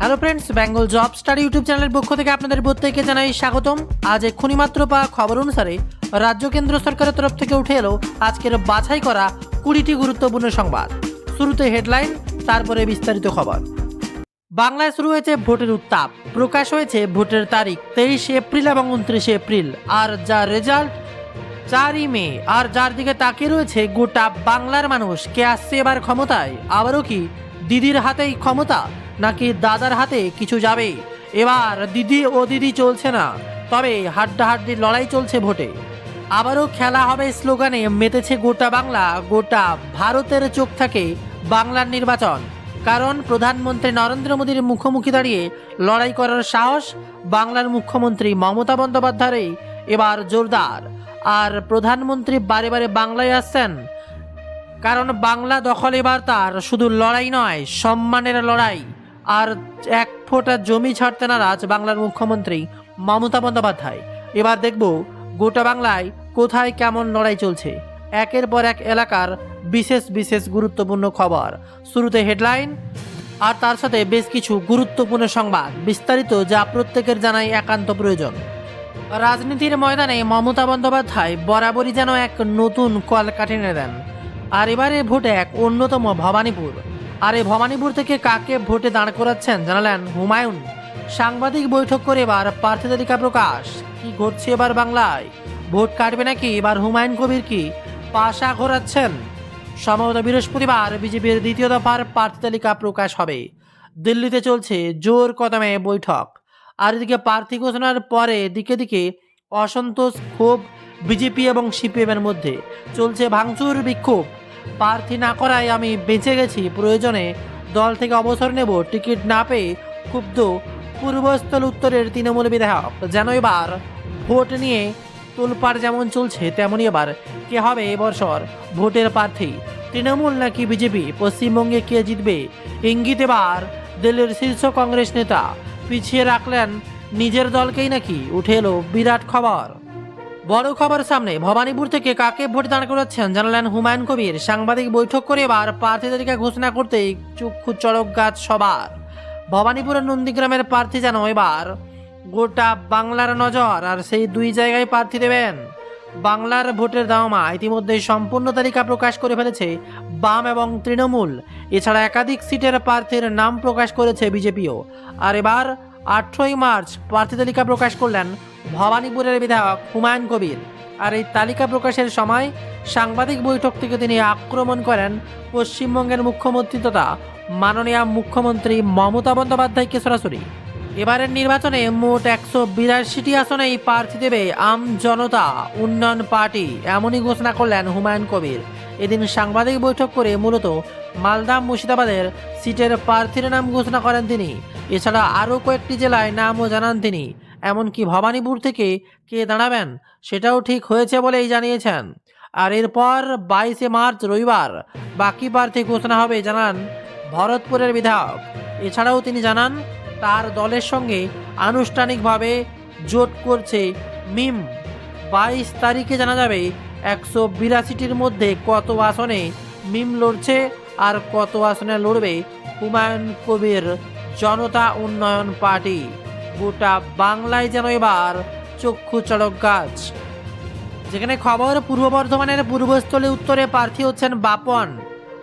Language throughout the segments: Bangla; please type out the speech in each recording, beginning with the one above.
Hello friends, Bengal job study YouTube চ্যানেলের পক্ষ থেকে আপনাদের প্রত্যেককে জানাই স্বাগতম। আজ এক্ষুনি মাত্র পাওয়া খবর অনুসারে রাজ্য কেন্দ্র সরকারের তরফ থেকে উঠে এলো আজকের বাছাই করা 20টি গুরুত্বপূর্ণ সংবাদ। শুরুতে হেডলাইন, তারপরে বিস্তারিত খবর। বাংলায় শুরু হয়েছে ভোটের উত্তাপ। প্রকাশ হয়েছে ভোটের তারিখ 23 এপ্রিল এবং 29 এপ্রিল, আর যা রেজাল্ট 4ই মে। আর যার দিকে তাকিয়ে রয়েছে গোটা বাংলার মানুষ, কে আসছে এবার ক্ষমতায়? আবারও কি দিদির হাতেই ক্ষমতা, নাকি দাদার হাতে কিছু যাবে? এবার দিদি চলছে না, তবে হাড্ডাহাড্ডি লড়াই চলছে ভোটে। আবারও খেলা হবে স্লোগানে মেতেছে গোটা বাংলা। গোটা ভারতের চোখ থাকে বাংলার নির্বাচন, কারণ প্রধানমন্ত্রী নরেন্দ্র মোদীর মুখোমুখি দাঁড়িয়ে লড়াই করার সাহস বাংলার মুখ্যমন্ত্রী মমতা বন্দ্যোপাধ্যায়ের এবার জোরদার। আর প্রধানমন্ত্রী বারে বারে বাংলায় আসছেন, কারণ বাংলা দখল এবার তার শুধু লড়াই নয়, সম্মানের লড়াই। আর এক ফোঁটা জমি ছাড়তে নারাজ বাংলার মুখ্যমন্ত্রী মমতা বন্দ্যোপাধ্যায়। এবার দেখব গোটা বাংলায় কোথায় কেমন লড়াই চলছে। একের পর এক এলাকার বিশেষ বিশেষ গুরুত্বপূর্ণ খবর। শুরুতে হেডলাইন, আর তার সাথে বেশ কিছু গুরুত্বপূর্ণ সংবাদ বিস্তারিত, যা প্রত্যেকের জানাই একান্ত প্রয়োজন। রাজনীতির ময়দানে মমতা বন্দ্যোপাধ্যায় বরাবরই যেন এক নতুন কলকাঠি এনে দেন। আর এবারে ভোটে এক অন্যতম ভবানীপুর। আর এই ভবানীপুর থেকে কাকে ভোটে দাঁড় করাচ্ছেন জানালেন হুমায়ুন। সাংবাদিক বৈঠক করে এবার প্রার্থী তালিকা প্রকাশ। কি ঘটছে এবার বাংলায়? ভোট কাটবে নাকি এবার হুমায়ুন কবির? কি পাশা ঘোরাচ্ছেন? সম্ভবত বৃহস্পতিবার বিজেপির দ্বিতীয় দফার প্রার্থী তালিকা প্রকাশ হবে। দিল্লিতে চলছে জোর কদমে বৈঠক। আর এদিকে প্রার্থী ঘোষণার পরে দিকে দিকে অসন্তোষ, ক্ষোভ বিজেপি এবং সিপিএমের মধ্যে। চলছে ভাঙচুর, বিক্ষোভ। প্রার্থী না করায় আমি বেঁচে গেছি, প্রয়োজনে দল থেকে অবসর নেব, টিকিট না পেয়ে ক্ষুব্ধ পূর্বস্থল উত্তরের তৃণমূল বিধায়ক। যেন এবার ভোট নিয়ে তোলপাড় যেমন চলছে, তেমনই এবার কে হবে এবছর ভোটের প্রার্থী, তৃণমূল নাকি বিজেপি? পশ্চিমবঙ্গে কে জিতবে? ইঙ্গিত এবার দিল্লির শীর্ষ কংগ্রেস নেতা। পিছিয়ে রাখলেন নিজের দলকেই নাকি? উঠে এলো বিরাট খবর। বড় খবর সামনে। ভবানীপুর থেকে কাকে ভোট দাঁড় করাচ্ছেন জানালেন হুমায়ুন কবির। সাংবাদিক বৈঠক করে এবার প্রার্থী তালিকা ঘোষণা করতেই চক্ষু চড়ক গাছ সবার। ভবানীপুরের নন্দীগ্রামের প্রার্থী যেন এবার গোটা বাংলার নজর, আর সেই দুই জায়গায় প্রার্থী দেবেন। বাংলার ভোটের দাওমা ইতিমধ্যেই সম্পূর্ণ তালিকা প্রকাশ করে ফেলেছে বাম এবং তৃণমূল। এছাড়া একাধিক সিটের প্রার্থীর নাম প্রকাশ করেছে বিজেপিও। আর এবার 18ই মার্চ প্রার্থী তালিকা প্রকাশ করলেন ভবানীপুরের বিধায়ক হুমায়ুন কবির। আর এই তালিকা প্রকাশের সময় সাংবাদিক বৈঠক থেকে তিনি আক্রমণ করেন পশ্চিমবঙ্গের মুখ্যমন্ত্রী তথা মাননীয় মুখ্যমন্ত্রী মমতা বন্দ্যোপাধ্যায়কে সরাসরি। এবারের নির্বাচনে মোট 182টি আসনেই প্রার্থী দেবে আম জনতা উন্নয়ন পার্টি, এমনই ঘোষণা করলেন হুমায়ুন কবির। এদিন সাংবাদিক বৈঠক করে মূলত মালদা, মুর্শিদাবাদের সিটের প্রার্থীর নাম ঘোষণা করেন তিনি। এছাড়া আরও কয়েকটি জেলায় নামও জানান তিনি। এমনকি ভবানীপুর থেকে কে দাঁড়াবেন সেটাও ঠিক হয়েছে বলেই জানিয়েছেন। আর এরপর 22শে মার্চ রবিবার বাকি প্রার্থী ঘোষণা হবে জানান ভরতপুরের বিধায়ক। এছাড়াও তিনি জানান তার দলের সঙ্গে আনুষ্ঠানিকভাবে জোট করছে মিম। 22 তারিখে জানা যাবে 182টির মধ্যে কত আসনে মিম লড়ছে আর কত আসনে লড়বে হুমায়ুন কবির জনতা উন্নয়ন পার্টি। গোটা বাংলায় যেন এবার চক্ষু চড়ক গাছ। যেখানে খবর, পূর্ব বর্ধমানের পূর্বস্থলী উত্তরে প্রার্থী হচ্ছেন বাপন,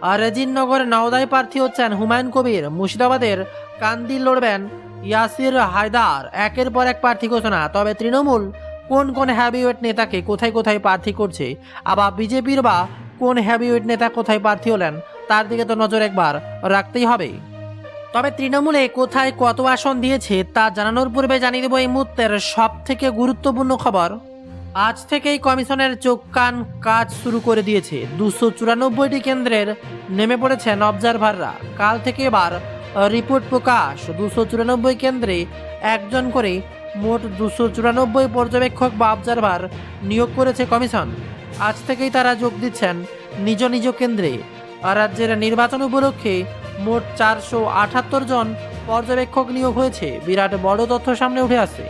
আর রেজিননগর নওদায় প্রার্থী হচ্ছেন হুমায়ুন কবির। মুর্শিদাবাদের কান্দিল লড়বেন ইয়াসির হায়দার। একের পর এক প্রার্থী ঘোষণা। তবে তৃণমূল কোন কোন হ্যাভিওয়েট নেতাকে কোথায় কোথায় প্রার্থী করছে, আবার বিজেপির বা কোন হ্যাভিওয়েট নেতা কোথায় প্রার্থী হলেন, তার দিকে তো নজর একবার রাখতেই হবে। তবে তৃণমূলে কোথায় কত আসন দিয়েছে তা জানানোর পূর্বে জানিয়ে দেব এই মুহূর্তের সব থেকে গুরুত্বপূর্ণ খবর। আজ থেকেই কমিশনের চোখ কান কাজ শুরু করে দিয়েছে। 294টি কেন্দ্রের নেমে পড়েছেন অবজারভাররা। কাল থেকে এবার রিপোর্ট প্রকাশ। 294 কেন্দ্রে একজন করে মোট 294 পর্যবেক্ষক বা অবজারভার নিয়োগ করেছে কমিশন। আজ থেকেই তারা যোগ দিচ্ছেন নিজ নিজ কেন্দ্রে। আর রাজ্যের নির্বাচন উপলক্ষে মোট 478 জন পর্যবেক্ষক নিয়োগ হয়েছে। বিরাট বড় তথ্য সামনে উঠে আসছে,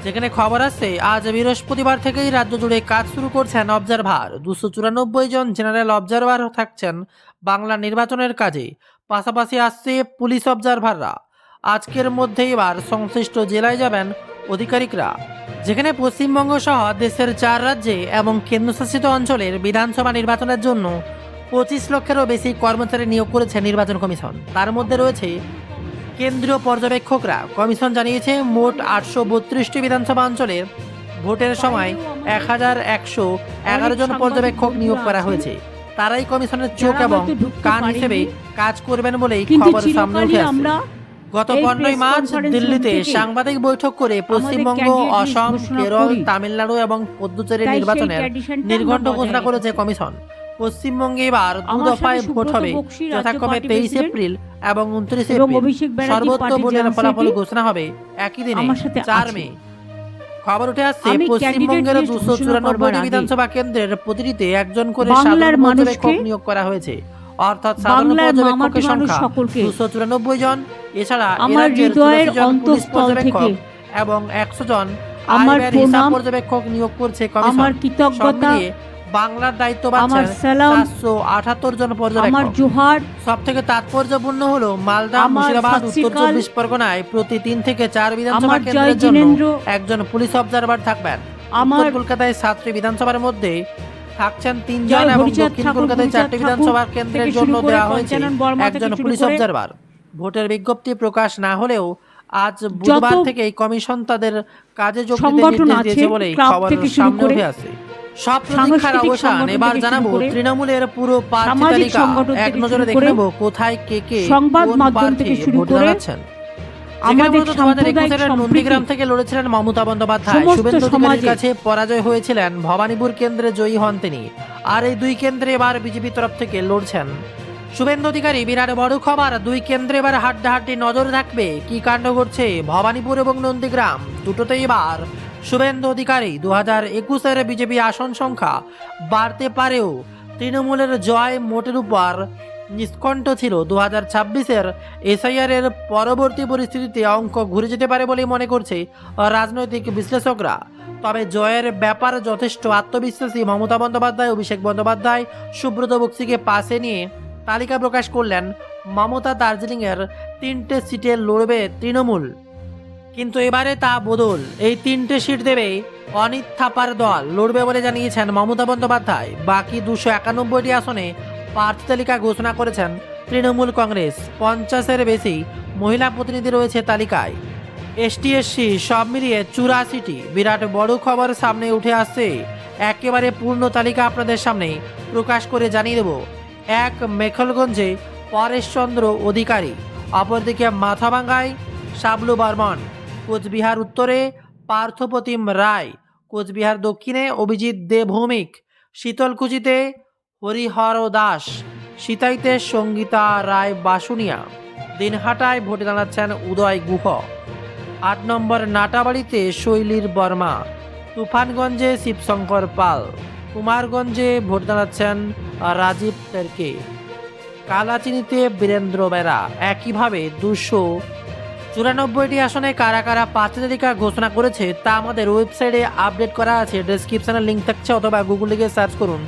যেখানে খবর আসছে আজ বৃহস্পতিবার থেকেই রাজ্য জুড়ে কাজ শুরু করছেন অবজারভার। 294 জন জেনারেল অবজারভার থাকছেন বাংলা নির্বাচনের কাজে। পাশাপাশি আসছে পুলিশ অবজারভাররা। আজকের মধ্যে এবার সংশ্লিষ্ট জেলায় যাবেন আধিকারিকরা, যেখানে পশ্চিমবঙ্গ সহ দেশের 4 রাজ্যে এবং কেন্দ্রশাসিত অঞ্চলের বিধানসভা নির্বাচনের জন্য 25 লক্ষেরও বেশি কর্মচারী নিয়োগ করেছে নির্বাচন কমিশন। তার মধ্যে রয়েছে কেন্দ্রীয় পর্যবেক্ষকরা। কমিশন জানিয়েছে মোট 832টি বিধানসভা অঞ্চলের ভোটের সময় 1111 জন পর্যবেক্ষক নিয়োগ করা হয়েছে। তারাই কমিশনের চোখ এবং কান হিসেবে কাজ করবেন বলেই খবর সামনে উঠে আসছে। গত 15 মার্চ দিল্লিতে সাংবাদিক বৈঠক করে পশ্চিমবঙ্গ, অসম, কেরল, তামিলনাড়ু এবং পুদুচেরি নির্বাচনের নির্ঘণ্ট ঘোষণা করেছে কমিশন। পশ্চিমবঙ্গে এবার 2 দফায় ভোট হবে, যথাক্রমে 23 এপ্রিল এবং 29 এপ্রিল। সর্বোচ্চ ভোটের ফলাফল ঘোষণা হবে একই দিনে 4 মে। খবর উঠে আসছে পশ্চিমবঙ্গের 294টি বিধানসভা কেন্দ্রের প্রতিটিতে একজন করে সাধারণ পর্যবেক্ষক নিয়োগ করা হয়েছে, অর্থাৎ সাধারণ পর্যবেক্ষকের সংখ্যা 294 জন। এছাড়া রাজ্যের 84 জন পুলিশ পর্যবেক্ষক এবং 100 জন আইনের হিসাব পর্যবেক্ষক নিয়োগ করছে কমিশন। সব মিলিয়ে বাংলার দায়িত্ব পাচ্ছেন 478 জন পর্যবেক্ষক। সব থেকে তাৎপর্যপূর্ণ হলো মালদা, মুর্শিদাবাদ, উত্তর 24 পরগনায় প্রতি 3 থেকে 4 বিধানসভা কেন্দ্রের জন্য একজন পুলিশ অবজারভার থাকবেন। উত্তর কলকাতায় 7টি বিধানসভার মধ্যে থাকছেন 3 জন এবং দক্ষিণ কলকাতায় 4টি বিধানসভা কেন্দ্রের জন্য দেওয়া হয়েছে একজন পুলিশ অবজারভার। ভোটের বিজ্ঞপ্তি প্রকাশ না হলেও আজ বুধবার থেকে কমিশন তাদের কাজে যোগ দিতে নির্দেশ দিয়েছে বলে খবর সামনে উঠে আসে। সব প্রতীক্ষার অবসান। এবার জানাবো তৃণমূলের পুরো প্রার্থী তালিকা। এক নজরে দেখে নেব কোথায় কে কে কোন প্রার্থী ভোট জানাচ্ছেন। যেখানে 2021 নন্দীগ্রাম থেকে লড়েছিলেন মমতা বন্দ্যোপাধ্যায়। শুভেন্দু অধিকারীর কাছে পরাজয় হয়েছিলেন। ভবানীপুর কেন্দ্রে জয়ী হন তিনি। আর এই 2 কেন্দ্রে এবার বিজেপি তরফ থেকে লড়ছেন শুভেন্দু অধিকারী। বিরাট বড় খবর, 2 কেন্দ্রে এবার হাড্ডাহাড্ডি নজর রাখবে। কি কাণ্ড ঘটছে ভবানীপুর এবং নন্দীগ্রাম দুটোতেই এবার শুভেন্দু অধিকারী। 2021-এর বিজেপি আসন সংখ্যা বাড়তে পারেও তৃণমূলের জয় মোটের উপর নিষ্কণ্ঠ ছিল। 2026-এর এসআইআর এর পরবর্তী পরিস্থিতিতে অঙ্ক ঘুরে যেতে পারে বলেই মনে করছে রাজনৈতিক বিশ্লেষকরা। তবে জয়ের ব্যাপারে যথেষ্ট আত্মবিশ্বাসী মমতা বন্দ্যোপাধ্যায়। অভিষেক বন্দ্যোপাধ্যায় সুব্রত বক্সিকে পাশে নিয়ে তালিকা প্রকাশ করলেন। মমতা দার্জিলিংয়ের 3টে সিটে লড়বে তৃণমূল, কিন্তু এবারে তা বদল। এই 3টে সিট দেবে অনিত থাপার দল লড়বে বলে জানিয়েছেন মমতা বন্দ্যোপাধ্যায়। বাকি 291টি আসনে প্রার্থী তালিকা ঘোষণা করেছেন তৃণমূল কংগ্রেস। 50-এর বেশি মহিলা প্রতিনিধি রয়েছে তালিকায়। এসটি এসসি সব মিলিয়ে 84টি। বিরাট বড় খবর সামনে উঠে আসছে। একেবারে পূর্ণ তালিকা আপনাদের সামনে প্রকাশ করে জানিয়ে দেব। 1 মেখলগঞ্জে পরেশচন্দ্র অধিকারী, অপরদিকে মাথাভাঙ্গায় শাবলু বর্মন, কোচবিহার উত্তরে পার্থপ্রতিম রায়, কোচবিহার দক্ষিণে অভিজিৎ দে ভৌমিক, শীতলকুচিতে হরিহর দাস, সিতাইতে সঙ্গীতা রায় বাসুনিয়া, দিনহাটায় ভোটে দাঁড়াচ্ছেন উদয় গুহ, 8 নম্বর নাটাবাড়িতে শৈলীর বর্মা, তুফানগঞ্জে শিবশঙ্কর পাল, কুমারগঞ্জে ভোট দাঁড়াচ্ছেন রাজীব তেরকে, কালাচিনিতে বীরেন্দ্র বেরা। একইভাবে 294টি আসনে কারা কারা প্রার্থী তালিকা ঘোষণা করেছে তা আমাদের ওয়েবসাইটে আপডেট করা আছে। ডেসক্রিপশনে লিঙ্ক থাকছে, অথবা গুগলে গিয়ে সার্চ করুন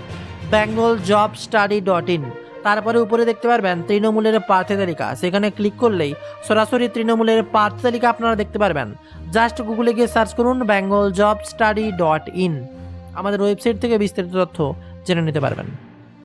bengaljobstudy.in। তারপরে উপরে দেখতে পারবেন তৃণমূলের প্রার্থী তালিকা। সেখানে ক্লিক করলেই সরাসরি তৃণমূলের প্রার্থী তালিকা আপনারা দেখতে পারবেন। জাস্ট গুগলে গিয়ে সার্চ করুন bengaljobstudy.in। আমাদের ওয়েবসাইট থেকে বিস্তারিত তথ্য জেনে নিতে পারবেন।